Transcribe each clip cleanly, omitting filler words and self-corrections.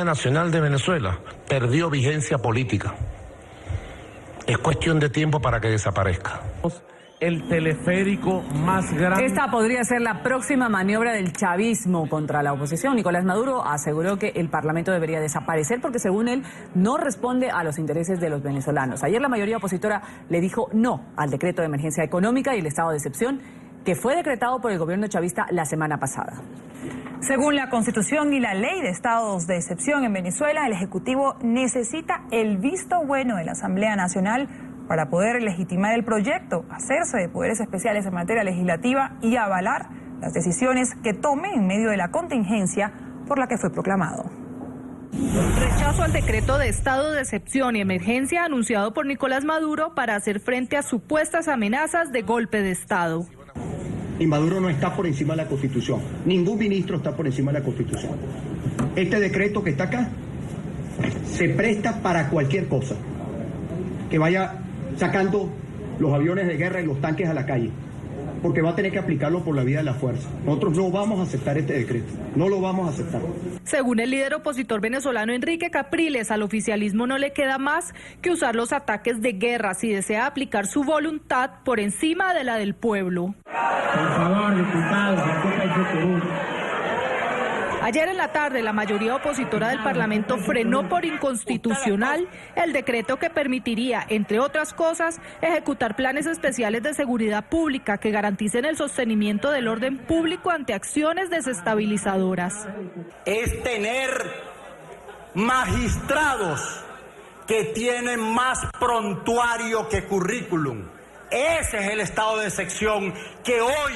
Nacional de Venezuela perdió vigencia política. Es cuestión de tiempo para que desaparezca. El teleférico más grande. Esta podría ser la próxima maniobra del chavismo contra la oposición. Nicolás Maduro aseguró que el Parlamento debería desaparecer porque, según él, no responde a los intereses de los venezolanos. Ayer la mayoría opositora le dijo no al decreto de emergencia económica y el estado de excepción que fue decretado por el gobierno chavista la semana pasada. Según la Constitución y la Ley de Estados de Excepción en Venezuela, el Ejecutivo necesita el visto bueno de la Asamblea Nacional para poder legitimar el proyecto, hacerse de poderes especiales en materia legislativa y avalar las decisiones que tome en medio de la contingencia por la que fue proclamado. Rechazo al decreto de estado de excepción y emergencia anunciado por Nicolás Maduro para hacer frente a supuestas amenazas de golpe de Estado. Y Maduro no está por encima de la Constitución. Ningún ministro está por encima de la Constitución. Este decreto que está acá se presta para cualquier cosa. Que vaya sacando los aviones de guerra y los tanques a la calle. Porque va a tener que aplicarlo por la vía de la fuerza. Nosotros no vamos a aceptar este decreto. No lo vamos a aceptar. Según el líder opositor venezolano Enrique Capriles, al oficialismo no le queda más que usar los ataques de guerra si desea aplicar su voluntad por encima de la del pueblo. Por favor, diputados, Ayer en la tarde, la mayoría opositora del Parlamento frenó por inconstitucional el decreto que permitiría, entre otras cosas, ejecutar planes especiales de seguridad pública que garanticen el sostenimiento del orden público ante acciones desestabilizadoras. Es tener magistrados que tienen más prontuario que currículum. Ese es el estado de excepción que hoy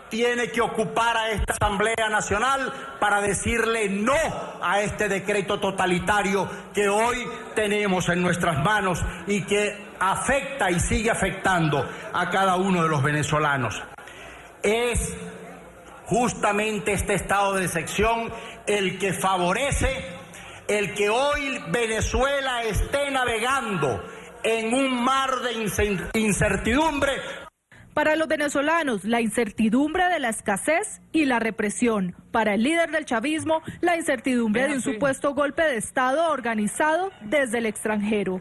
tiene que ocupar a esta Asamblea Nacional para decirle no a este decreto totalitario que hoy tenemos en nuestras manos y que afecta y sigue afectando a cada uno de los venezolanos. Es justamente este estado de excepción el que favorece el que hoy Venezuela esté navegando en un mar de incertidumbre. Para los venezolanos, la incertidumbre de la escasez y la represión. Para el líder del chavismo, la incertidumbre de un supuesto golpe de Estado organizado desde el extranjero.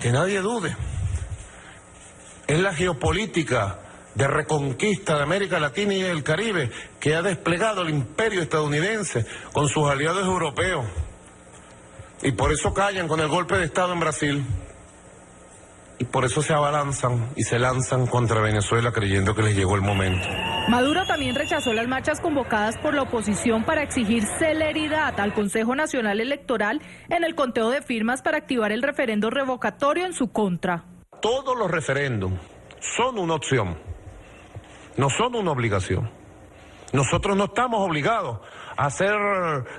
Que nadie dude. Es la geopolítica de reconquista de América Latina y del Caribe que ha desplegado el imperio estadounidense con sus aliados europeos. Y por eso callan con el golpe de Estado en Brasil. Y por eso se abalanzan y se lanzan contra Venezuela creyendo que les llegó el momento. Maduro también rechazó las marchas convocadas por la oposición para exigir celeridad al Consejo Nacional Electoral en el conteo de firmas para activar el referendo revocatorio en su contra. Todos los referéndums son una opción, no son una obligación. Nosotros no estamos obligados a hacer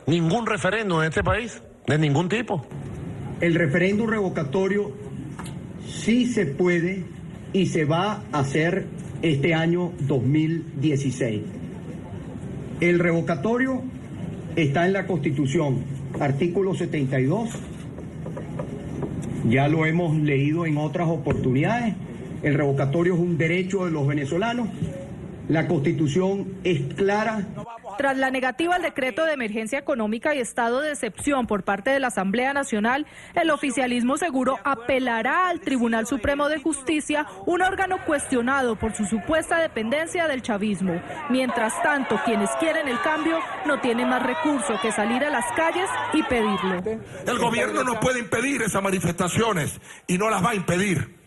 ningún referéndum en este país, de ningún tipo. El referéndum revocatorio sí se puede y se va a hacer este año 2016. El revocatorio está en la Constitución, artículo 72. Ya lo hemos leído en otras oportunidades. El revocatorio es un derecho de los venezolanos. La Constitución es clara. Tras la negativa al decreto de emergencia económica y estado de excepción por parte de la Asamblea Nacional, el oficialismo seguro apelará al Tribunal Supremo de Justicia, un órgano cuestionado por su supuesta dependencia del chavismo. Mientras tanto, quienes quieren el cambio no tienen más recurso que salir a las calles y pedirlo. El gobierno no puede impedir esas manifestaciones y no las va a impedir.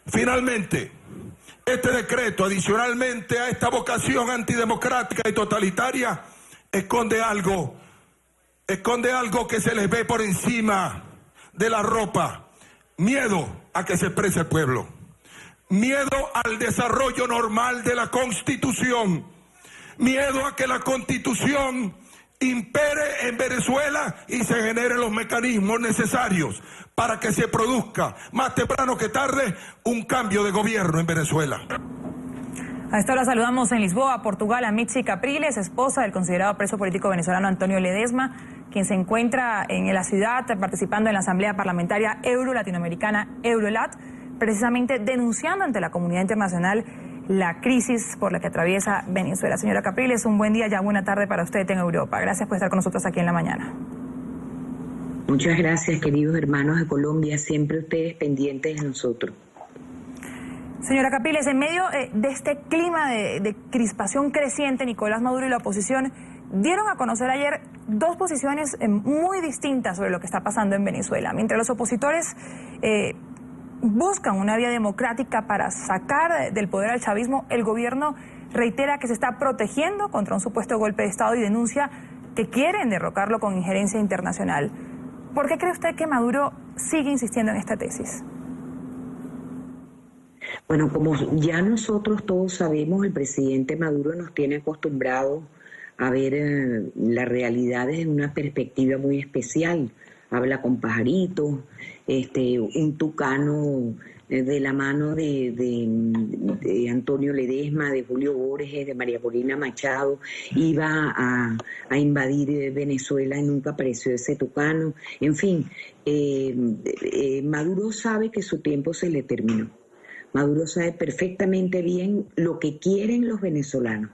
Finalmente, este decreto, adicionalmente a esta vocación antidemocrática y totalitaria, esconde algo que se les ve por encima de la ropa. Miedo a que se exprese el pueblo. Miedo al desarrollo normal de la Constitución. Miedo a que la Constitución impere en Venezuela y se generen los mecanismos necesarios para que se produzca, más temprano que tarde, un cambio de gobierno en Venezuela. A esta hora saludamos en Lisboa, Portugal, a Mitzi Capriles, esposa del considerado preso político venezolano Antonio Ledesma, quien se encuentra en la ciudad participando en la Asamblea Parlamentaria Euro-Latinoamericana, Eurolat, precisamente denunciando ante la comunidad internacional la crisis por la que atraviesa Venezuela. Señora Capriles, un buen día, ya buena tarde para usted en Europa. Gracias por estar con nosotros aquí en la mañana. Muchas gracias, queridos hermanos de Colombia, siempre ustedes pendientes de nosotros. Señora Capriles, en medio de este clima de crispación creciente, Nicolás Maduro y la oposición dieron a conocer ayer dos posiciones muy distintas sobre lo que está pasando en Venezuela. Mientras los opositores buscan una vía democrática para sacar del poder al chavismo, el gobierno reitera que se está protegiendo contra un supuesto golpe de Estado y denuncia que quieren derrocarlo con injerencia internacional. ¿Por qué cree usted que Maduro sigue insistiendo en esta tesis? Bueno, como ya nosotros todos sabemos, el presidente Maduro nos tiene acostumbrados a ver la realidad desde una perspectiva muy especial. Habla con pajaritos, un tucano de la mano de Antonio Ledesma, de Julio Borges, de María Corina Machado, iba a invadir Venezuela y nunca apareció ese tucano. En fin, Maduro sabe que su tiempo se le terminó. Maduro sabe perfectamente bien lo que quieren los venezolanos.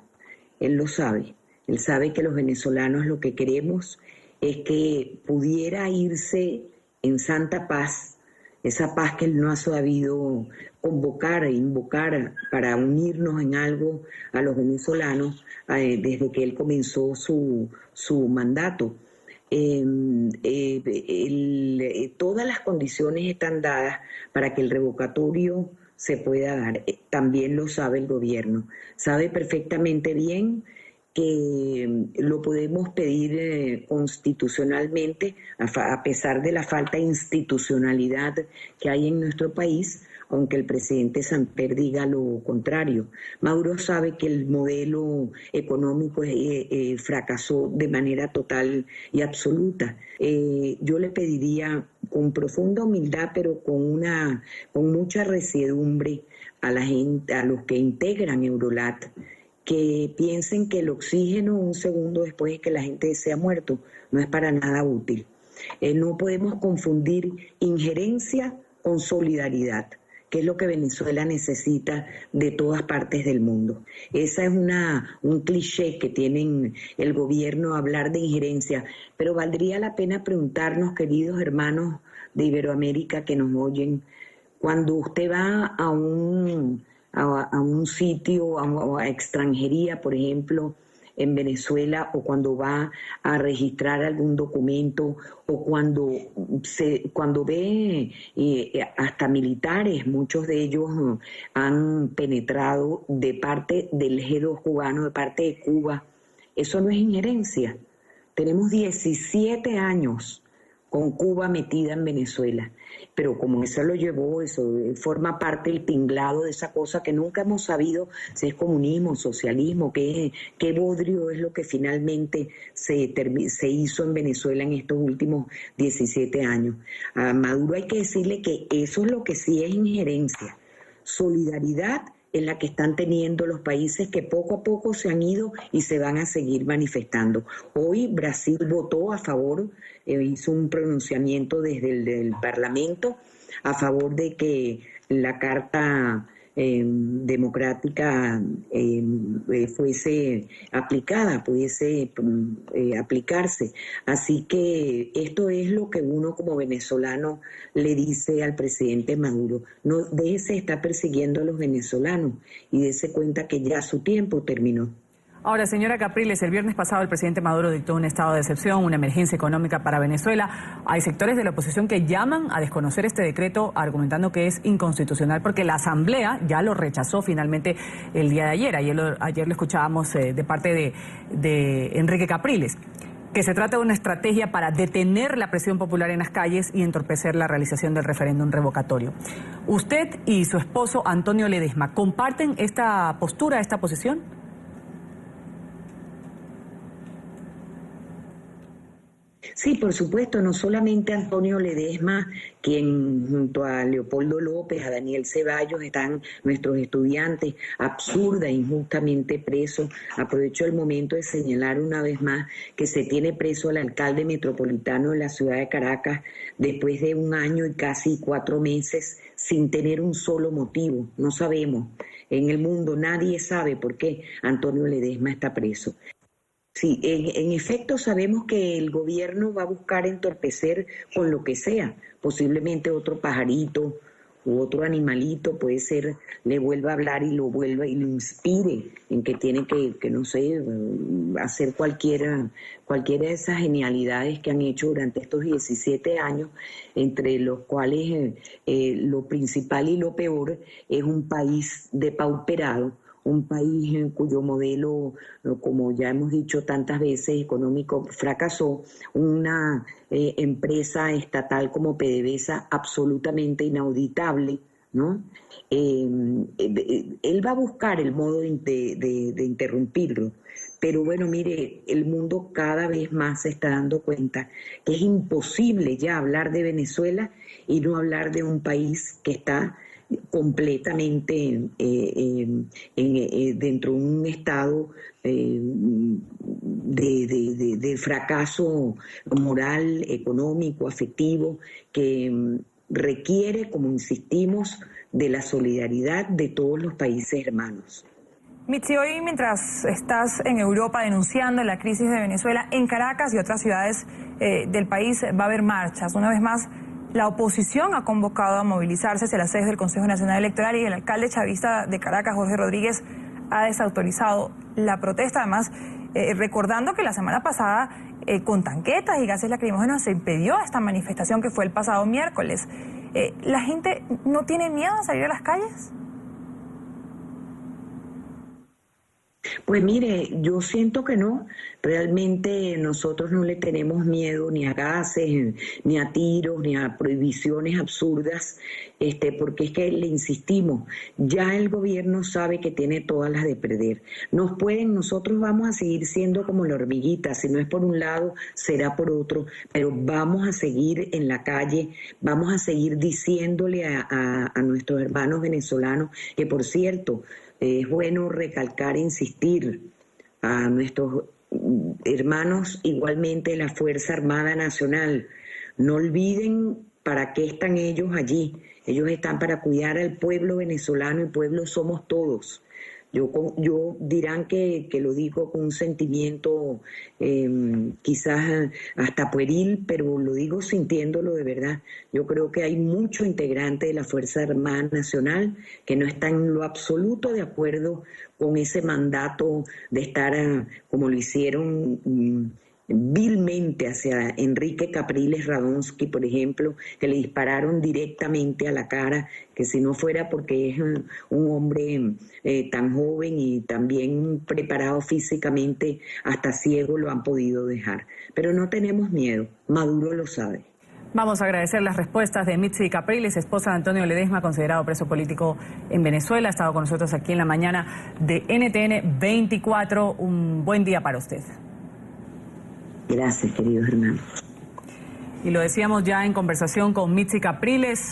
Él lo sabe. Él sabe que los venezolanos lo que queremos es que pudiera irse en santa paz, esa paz que él no ha sabido convocar e invocar para unirnos en algo a los venezolanos desde que él comenzó su mandato. Todas las condiciones están dadas para que el revocatorio se pueda dar. También lo sabe el gobierno. Sabe perfectamente bien que lo podemos pedir constitucionalmente, a pesar de la falta de institucionalidad que hay en nuestro país, aunque el presidente Samper diga lo contrario. Maduro sabe que el modelo económico fracasó de manera total y absoluta. Yo le pediría con profunda humildad, pero con mucha resiedumbre a la gente, a los que integran Eurolat, que piensen que el oxígeno un segundo después de que la gente se ha muerto no es para nada útil. No podemos confundir injerencia con solidaridad, que es lo que Venezuela necesita de todas partes del mundo. Esa es un cliché que tienen el gobierno, hablar de injerencia, pero valdría la pena preguntarnos, queridos hermanos de Iberoamérica que nos oyen, cuando usted va a un sitio, a extranjería, por ejemplo, en Venezuela, o cuando va a registrar algún documento, o cuando ve hasta militares, muchos de ellos han penetrado de parte del G2 cubano, de parte de Cuba. Eso no es injerencia. Tenemos 17 años con Cuba metida en Venezuela, pero como eso lo llevó, eso forma parte del tinglado de esa cosa que nunca hemos sabido si es comunismo, socialismo, qué bodrio es lo que finalmente se hizo en Venezuela en estos últimos 17 años. A Maduro hay que decirle que eso es lo que sí es injerencia, solidaridad en la que están teniendo los países que poco a poco se han ido y se van a seguir manifestando. Hoy Brasil votó a favor, hizo un pronunciamiento desde el Parlamento a favor de que la Carta democrática fuese aplicada, pudiese aplicarse. Así que esto es lo que uno como venezolano le dice al presidente Maduro: no déjese estar persiguiendo a los venezolanos y dése cuenta que ya su tiempo terminó. Ahora, señora Capriles, el viernes pasado el presidente Maduro dictó un estado de excepción, una emergencia económica para Venezuela. Hay sectores de la oposición que llaman a desconocer este decreto argumentando que es inconstitucional porque la Asamblea ya lo rechazó finalmente el día de ayer. Ayer lo escuchábamos de parte de Enrique Capriles, que se trata de una estrategia para detener la presión popular en las calles y entorpecer la realización del referéndum revocatorio. ¿Usted y su esposo Antonio Ledesma comparten esta postura, esta posición? Sí, por supuesto, no solamente Antonio Ledesma, quien junto a Leopoldo López, a Daniel Ceballos, están nuestros estudiantes absurda e injustamente presos. Aprovecho el momento de señalar una vez más que se tiene preso al alcalde metropolitano de la ciudad de Caracas después de 1 año y casi 4 meses sin tener un solo motivo. No sabemos. En el mundo nadie sabe por qué Antonio Ledesma está preso. Sí, en efecto sabemos que el gobierno va a buscar entorpecer con lo que sea, posiblemente otro pajarito u otro animalito, puede ser, le vuelva a hablar y lo vuelva y lo inspire en que tiene que no sé, hacer cualquiera de esas genialidades que han hecho durante estos 17 años, entre los cuales lo principal y lo peor es un país depauperado, un país en cuyo modelo, como ya hemos dicho tantas veces, económico fracasó, una empresa estatal como PDVSA absolutamente inauditable, ¿no? Él va a buscar el modo de interrumpirlo, pero bueno, mire, el mundo cada vez más se está dando cuenta que es imposible ya hablar de Venezuela y no hablar de un país que está completamente dentro de un estado de fracaso moral, económico, afectivo, que requiere, como insistimos, de la solidaridad de todos los países hermanos. Mitzi, hoy mientras estás en Europa denunciando la crisis de Venezuela, en Caracas y otras ciudades del país va a haber marchas. Una vez más, la oposición ha convocado a movilizarse hacia las sedes del Consejo Nacional Electoral y el alcalde chavista de Caracas, Jorge Rodríguez, ha desautorizado la protesta. Además, recordando que la semana pasada, con tanquetas y gases lacrimógenos, se impidió esta manifestación que fue el pasado miércoles. ¿La gente no tiene miedo a salir a las calles? Pues mire, yo siento que no. Realmente nosotros no le tenemos miedo ni a gases, ni a tiros, ni a prohibiciones absurdas, porque es que le insistimos, ya el gobierno sabe que tiene todas las de perder. Nosotros vamos a seguir siendo como la hormiguita, si no es por un lado, será por otro, pero vamos a seguir en la calle, vamos a seguir diciéndole a nuestros hermanos venezolanos, que por cierto, es bueno recalcar e insistir a nuestros hermanos igualmente de la Fuerza Armada Nacional. No olviden para qué están ellos allí. Ellos están para cuidar al pueblo venezolano, el pueblo somos todos. Yo dirán que lo digo con un sentimiento quizás hasta pueril, pero lo digo sintiéndolo de verdad. Yo creo que hay muchos integrantes de la Fuerza Armada Nacional que no están en lo absoluto de acuerdo con ese mandato de estar como lo hicieron vilmente hacia Enrique Capriles Radonsky, por ejemplo, que le dispararon directamente a la cara, que si no fuera porque es un hombre tan joven y también preparado físicamente, hasta ciego lo han podido dejar. Pero no tenemos miedo, Maduro lo sabe. Vamos a agradecer las respuestas de Mitzi Capriles, esposa de Antonio Ledesma, considerado preso político en Venezuela. Ha estado con nosotros aquí en la mañana de NTN 24. Un buen día para usted. Gracias, queridos hermanos. Y lo decíamos ya en conversación con Mitzi Capriles.